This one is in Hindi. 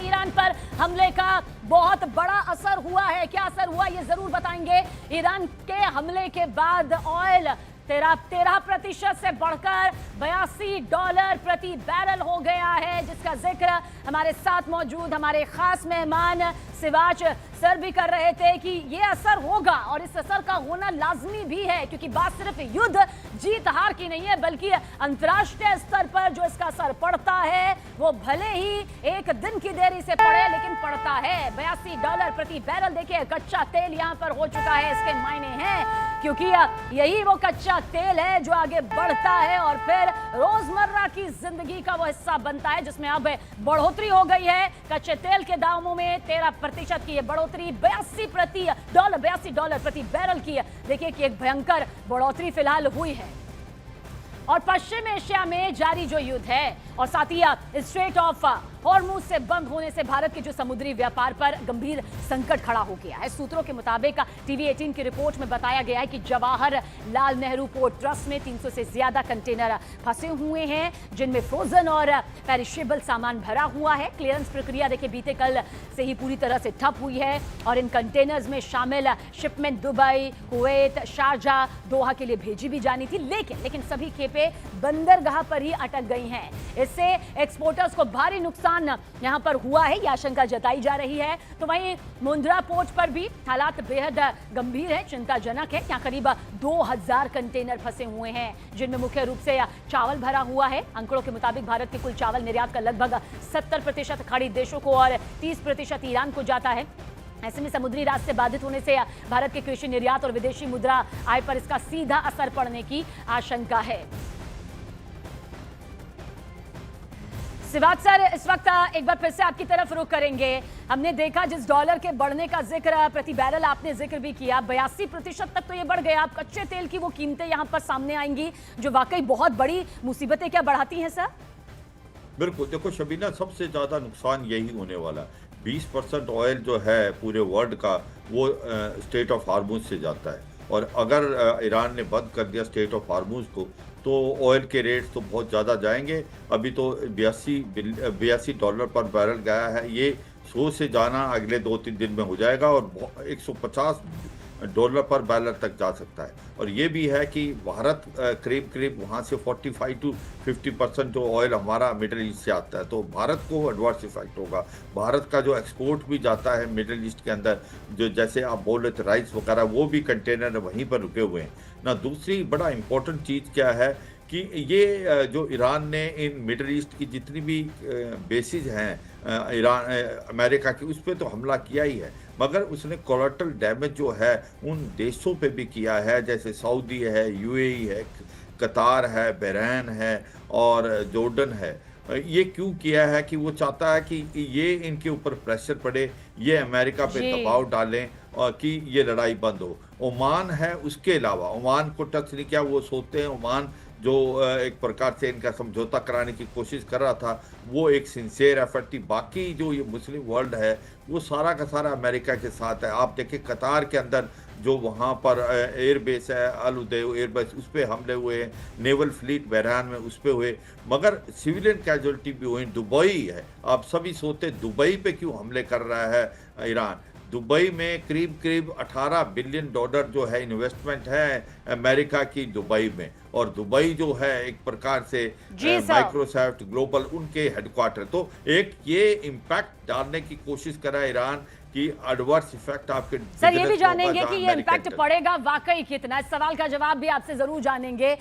ईरान पर हमले का बहुत बड़ा असर हुआ है। क्या असर हुआ ये जरूर बताएंगे। ईरान के हमले के बाद ऑयल 13% से बढ़कर $82 प्रति बैरल हो गया है, जिसका जिक्र हमारे साथ मौजूद हमारे खास मेहमान सिवाच सर भी कर रहे थे कि ये असर होगा और इस असर का होना लाजमी भी है, क्योंकि बात सिर्फ युद्ध जीत हार की नहीं है, बल्कि अंतर्राष्ट्रीय स्तर पर जो इसका असर पड़ता है वो भले ही एक दिन की देरी से पड़े, लेकिन पड़ता है। $82 प्रति बैरल देखिए कच्चा तेल यहां पर हो चुका है। इसके मायने हैं क्योंकि यही वो कच्चा तेल है जो आगे बढ़ता है और फिर रोजमर्रा की जिंदगी का वो हिस्सा बनता है, जिसमें अब बढ़ोतरी हो गई है। कच्चे तेल के दामों में 13% की बढ़ोतरी, $82 प्रति बैरल की देखिए कि एक भयंकर बढ़ोतरी फिलहाल हुई है। और पश्चिम एशिया में जारी जो युद्ध है और साथ ही स्ट्रेट ऑफ हॉर्मुज से बंद होने से भारत के जो समुद्री व्यापार पर गंभीर संकट खड़ा हो गया है। सूत्रों के मुताबिक टीवी 18 की रिपोर्ट में बताया गया है कि जवाहरलाल नेहरू पोर्ट ट्रस्ट में 300 से ज्यादा कंटेनर फंसे हुए हैं, जिनमें फ्रोजन और पेरिशेबल सामान भरा हुआ है। क्लियरेंस प्रक्रिया देखिए बीते कल से ही पूरी तरह से ठप हुई है और इन कंटेनर्स में शामिल शिपमेंट दुबई, कुवैत, शारजा, दोहा के लिए भेजी भी जानी थी, लेकिन सभी खेपें बंदरगाह पर ही अटक गई हैं। इससे एक्सपोर्टर्स को भारी नुकसान यहां पर हुआ है, यह आशंका जताई जा रही है। तो वहीं मुंद्रा पोर्ट पर भी हालात बेहद गंभीर है, चिंताजनक है। यहां करीब 2000 कंटेनर फंसे हुए हैं, जिनमें मुख्य रूप से चावल भरा हुआ है। आंकड़ों के मुताबिक भारत के कुल चावल निर्यात का लगभग 70% खाड़ी देशों को और 30% ईरान को जाता है। ऐसे में समुद्री रास्ते बाधित होने से भारत के कृषि निर्यात और विदेशी मुद्रा आय पर इसका सीधा असर पड़ने की आशंका है। सिवाच सर, इस वक्त एक बार फिर से आपकी तरफ रुख करेंगे। हमने देखा जिस डॉलर के बढ़ने का जिक्र प्रति बैरल आपने जिक्र भी किया, 82% तक तो ये बढ़ गया। अब कच्चे तेल की वो कीमतें यहां पर सामने आएंगी जो वाकई बहुत बड़ी मुसीबतें क्या बढ़ाती हैं सर? बिल्कुल, देखो शबीना, सबसे ज्यादा नुकसान यही होने वाला। 20% ऑयल जो है पूरे वर्ल्ड का वो स्टेट ऑफ हार्मुज से जाता है, और अगर ईरान ने बंद कर दिया स्टेट ऑफ हार्मुज को तो ऑयल के रेट्स तो बहुत ज़्यादा जाएंगे। अभी तो $82 पर बैरल गया है, ये 100 से जाना अगले 2-3 दिन में हो जाएगा और $150 पर बैरल तक जा सकता है। और ये भी है कि भारत करीब वहाँ से 45 to 50% जो ऑयल हमारा मिडिल ईस्ट से आता है, तो भारत को एडवर्स इफेक्ट होगा। भारत का जो एक्सपोर्ट भी जाता है मिडिल ईस्ट के अंदर, जो जैसे आप बोल रहे थे राइस वगैरह, वो भी कंटेनर वहीं पर रुके हुए हैं ना। दूसरी बड़ा इम्पोर्टेंट चीज़ क्या है कि ये जो ईरान ने इन मिडिल ईस्ट की जितनी भी बेसिस हैं अमेरिका की, उस पर तो हमला किया ही है, मगर उसने कोलेटरल डैमेज जो है उन देशों पे भी किया है, जैसे सऊदी है, यूएई है, कतार है, बहरीन है और जॉर्डन है। ये क्यों किया है कि वो चाहता है कि ये इनके ऊपर प्रेशर पड़े, ये अमेरिका पे दबाव डालें और कि ये लड़ाई बंद हो। ओमान है, उसके अलावा ओमान को टच नहीं किया। वो सोचते हैं ओमान जो एक प्रकार से इनका समझौता कराने की कोशिश कर रहा था, वो एक सिंसियर एफर्ट थी। बाकी जो ये मुस्लिम वर्ल्ड है वो सारा का सारा अमेरिका के साथ है। आप देखिए कतार के अंदर जो वहाँ पर एयरबेस है, अल उदय एयरबेस, उस पर हमले हुए, नेवल फ्लीट बहरान में उस पर हुए, मगर सिविलियन कैजुअलिटी भी हुई। दुबई है, आप सभी सोचते दुबई पे क्यों हमले कर रहा है ईरान। दुबई में करीब $18 बिलियन जो है इन्वेस्टमेंट है अमेरिका की दुबई में, और दुबई जो है एक प्रकार से माइक्रोसॉफ्ट ग्लोबल उनके हेडक्वार्टर। तो एक ये इम्पैक्ट डालने की कोशिश करा ईरान कि एडवर्स इफेक्ट आपके सर ये भी जानेंगे कि ये इम्पैक्ट पड़ेगा वाकई कितना। इस सवाल का जवाब भी आपसे जरूर जानेंगे।